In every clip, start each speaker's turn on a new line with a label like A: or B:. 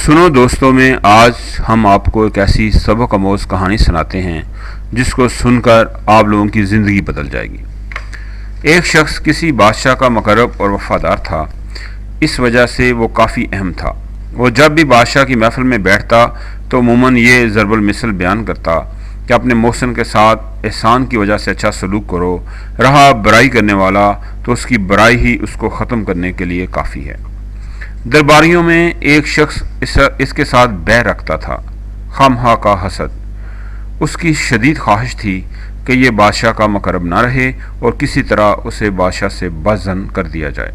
A: سنو دوستوں میں آج ہم آپ کو ایک ایسی سبق آموز کہانی سناتے ہیں جس کو سن کر آپ لوگوں کی زندگی بدل جائے گی۔ ایک شخص کسی بادشاہ کا مقرب اور وفادار تھا، اس وجہ سے وہ کافی اہم تھا۔ وہ جب بھی بادشاہ کی محفل میں بیٹھتا تو عموماً یہ ضرب المثل بیان کرتا کہ اپنے محسن کے ساتھ احسان کی وجہ سے اچھا سلوک کرو، رہا برائی کرنے والا تو اس کی برائی ہی اس کو ختم کرنے کے لیے کافی ہے۔ درباریوں میں ایک شخص اس کے ساتھ بیع رکھتا تھا، خواہ کا حسد۔ اس کی شدید خواہش تھی کہ یہ بادشاہ کا مقرب نہ رہے اور کسی طرح اسے بادشاہ سے بدظن کر دیا جائے۔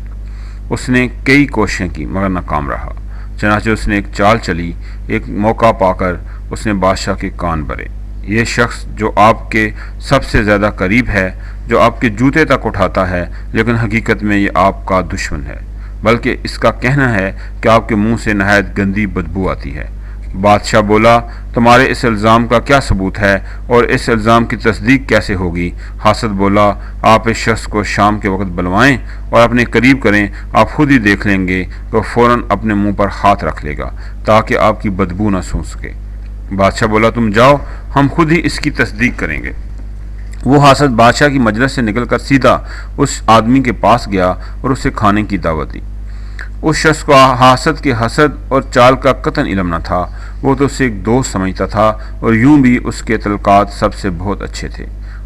A: اس نے کئی کوششیں کی مگر ناکام رہا۔ چنانچہ اس نے ایک چال چلی، ایک موقع پا کر اس نے بادشاہ کے کان بھرے۔ یہ شخص جو آپ کے سب سے زیادہ قریب ہے، جو آپ کے جوتے تک اٹھاتا ہے، لیکن حقیقت میں یہ آپ کا دشمن ہے، بلکہ اس کا کہنا ہے کہ آپ کے منہ سے نہایت گندی بدبو آتی ہے۔ بادشاہ بولا، تمہارے اس الزام کا کیا ثبوت ہے اور اس الزام کی تصدیق کیسے ہوگی؟ حاسد بولا، آپ اس شخص کو شام کے وقت بلوائیں اور اپنے قریب کریں، آپ خود ہی دیکھ لیں گے کہ وہ فوراً اپنے منہ پر ہاتھ رکھ لے گا تاکہ آپ کی بدبو نہ سونگ سکے۔ بادشاہ بولا، تم جاؤ، ہم خود ہی اس کی تصدیق کریں گے۔ وہ حاسد بادشاہ کی مجلس سے نکل کر سیدھا اس آدمی کے پاس گیا اور اسے کھانے کی دعوت دی۔ اس شخص کو حاسد کے حسد اور چال کا قطعاً علم نہ تھا۔ وہ تو اسے ایک دوست سمجھتا تھا اور یوں بھی اس کے تعلقات سب سے بہت اچھے تھے۔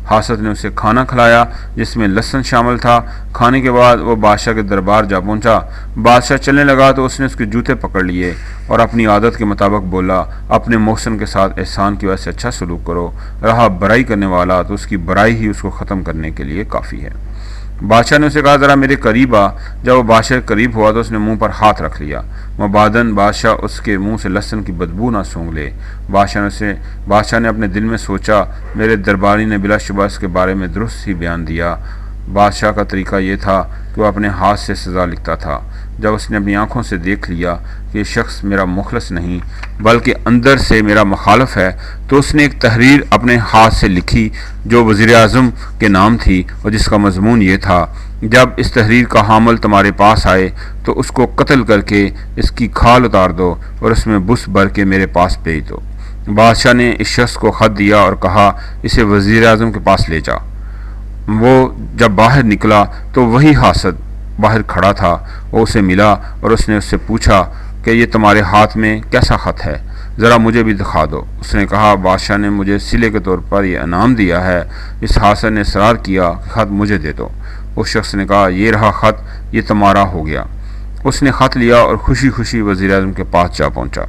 A: حاسد نے اسے کھانا کھلایا جس میں لہسن شامل تھا۔ کھانے کے بعد وہ بادشاہ کے دربار جا پہنچا۔ بادشاہ چلنے لگا تو اس نے اس کے جوتے پکڑ لیے اور اپنی عادت کے مطابق بولا، اپنے محسن کے ساتھ احسان کی وجہ سے اچھا سلوک کرو، رہا برائی کرنے والا تو اس کی برائی ہی اس کو ختم کرنے کے لیے کافی ہے۔ بادشاہ نے اسے کہا، ذرا میرے قریب آ۔ جب وہ بادشاہ کے قریب ہوا تو اس نے منہ پر ہاتھ رکھ لیا، مبادن بادشاہ اس کے منہ سے لہسن کی بدبو نہ سونگ لے۔ بادشاہ نے اپنے دل میں سوچا، میرے درباری نے بلا شبہ اس کے بارے میں درست ہی بیان دیا۔ بادشاہ کا طریقہ یہ تھا کہ وہ اپنے ہاتھ سے سزا لکھتا تھا۔ جب اس نے اپنی آنکھوں سے دیکھ لیا کہ یہ شخص میرا مخلص نہیں بلکہ اندر سے میرا مخالف ہے، تو اس نے ایک تحریر اپنے ہاتھ سے لکھی جو وزیر اعظم کے نام تھی اور جس کا مضمون یہ تھا، جب اس تحریر کا حامل تمہارے پاس آئے تو اس کو قتل کر کے اس کی کھال اتار دو اور اس میں بس بھر کے میرے پاس بھیج دو۔ بادشاہ نے اس شخص کو خط دیا اور کہا، اسے وزیر اعظم کے پاس لے جا۔ وہ جب باہر نکلا تو وہی حاسد باہر کھڑا تھا۔ وہ اسے ملا اور اس نے اس سے پوچھا کہ یہ تمہارے ہاتھ میں کیسا خط ہے، ذرا مجھے بھی دکھا دو۔ اس نے کہا، بادشاہ نے مجھے صلے کے طور پر یہ انعام دیا ہے۔ اس حاسد نے اصرار کیا کہ خط مجھے دے دو۔ اس شخص نے کہا، یہ رہا خط، یہ تمہارا ہو گیا۔ اس نے خط لیا اور خوشی خوشی وزیر اعظم کے پاس جا پہنچا۔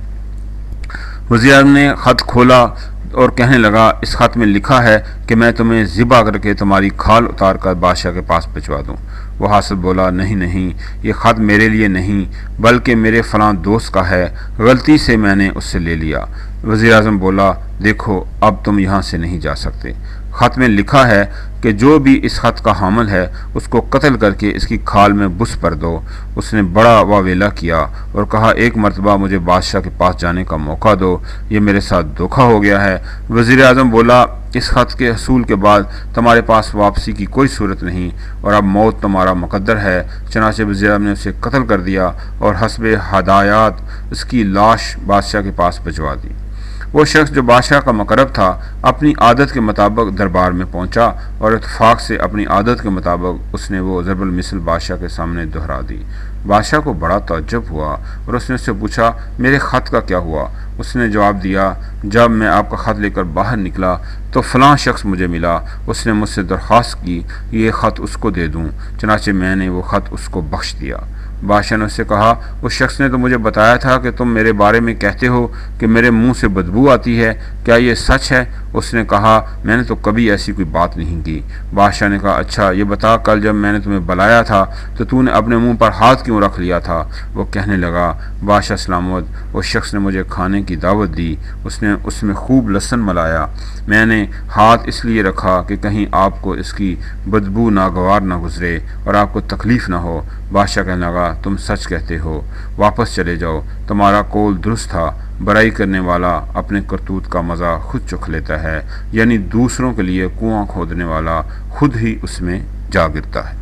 A: وزیر اعظم نے خط کھولا اور کہنے لگا، اس خط میں لکھا ہے کہ میں تمہیں ذبح کر کے تمہاری کھال اتار کر بادشاہ کے پاس بھجوا دوں۔ وہ حاسد بولا، نہیں، یہ خط میرے لیے نہیں بلکہ میرے فلاں دوست کا ہے، غلطی سے میں نے اس سے لے لیا۔ وزیر اعظم بولا، دیکھو اب تم یہاں سے نہیں جا سکتے۔ خط میں لکھا ہے کہ جو بھی اس خط کا حامل ہے اس کو قتل کر کے اس کی کھال میں بس پر دو۔ اس نے بڑا واویلا کیا اور کہا، ایک مرتبہ مجھے بادشاہ کے پاس جانے کا موقع دو، یہ میرے ساتھ دھوکہ ہو گیا ہے۔ وزیر اعظم بولا، اس خط کے حصول کے بعد تمہارے پاس واپسی کی کوئی صورت نہیں اور اب موت تمہارا مقدر ہے۔ چنانچہ وزیر اعظم نے اسے قتل کر دیا اور حسب ہدایات اس کی لاش بادشاہ کے پاس بھجوا دی۔ وہ شخص جو بادشاہ کا مقرب تھا اپنی عادت کے مطابق دربار میں پہنچا اور اتفاق سے اپنی عادت کے مطابق اس نے وہ ضرب المثل بادشاہ کے سامنے دہرا دی۔ بادشاہ کو بڑا تعجب ہوا اور اس نے اس سے پوچھا، میرے خط کا کیا ہوا؟ اس نے جواب دیا، جب میں آپ کا خط لے کر باہر نکلا تو فلاں شخص مجھے ملا، اس نے مجھ سے درخواست کی کہ یہ خط اس کو دے دوں، چنانچہ میں نے وہ خط اس کو بخش دیا۔ بادشاہ نے اس سے کہا، اس شخص نے تو مجھے بتایا تھا کہ تم میرے بارے میں کہتے ہو کہ میرے منہ سے بدبو آتی ہے، کیا یہ سچ ہے؟ اس نے کہا، میں نے تو کبھی ایسی کوئی بات نہیں کی۔ بادشاہ نے کہا، اچھا یہ بتا، کل جب میں نے تمہیں بلایا تھا تو نے اپنے منہ پر ہاتھ کیوں رکھ لیا تھا؟ وہ کہنے لگا، بادشاہ سلامت، اس شخص نے مجھے کھانے کی دعوت دی، اس نے اس میں خوب لہسن ملایا، میں نے ہاتھ اس لیے رکھا کہ کہیں آپ کو اس کی بدبو ناگوار نہ گزرے اور آپ کو تکلیف نہ ہو۔ بادشاہ کہنے لگا، تم سچ کہتے ہو، واپس چلے جاؤ، تمہارا قول درست تھا، برائی کرنے والا اپنے کرتوت کا مزہ خود چکھ لیتا ہے، یعنی دوسروں کے لیے کنواں کھودنے والا خود ہی اس میں جا گرتا ہے۔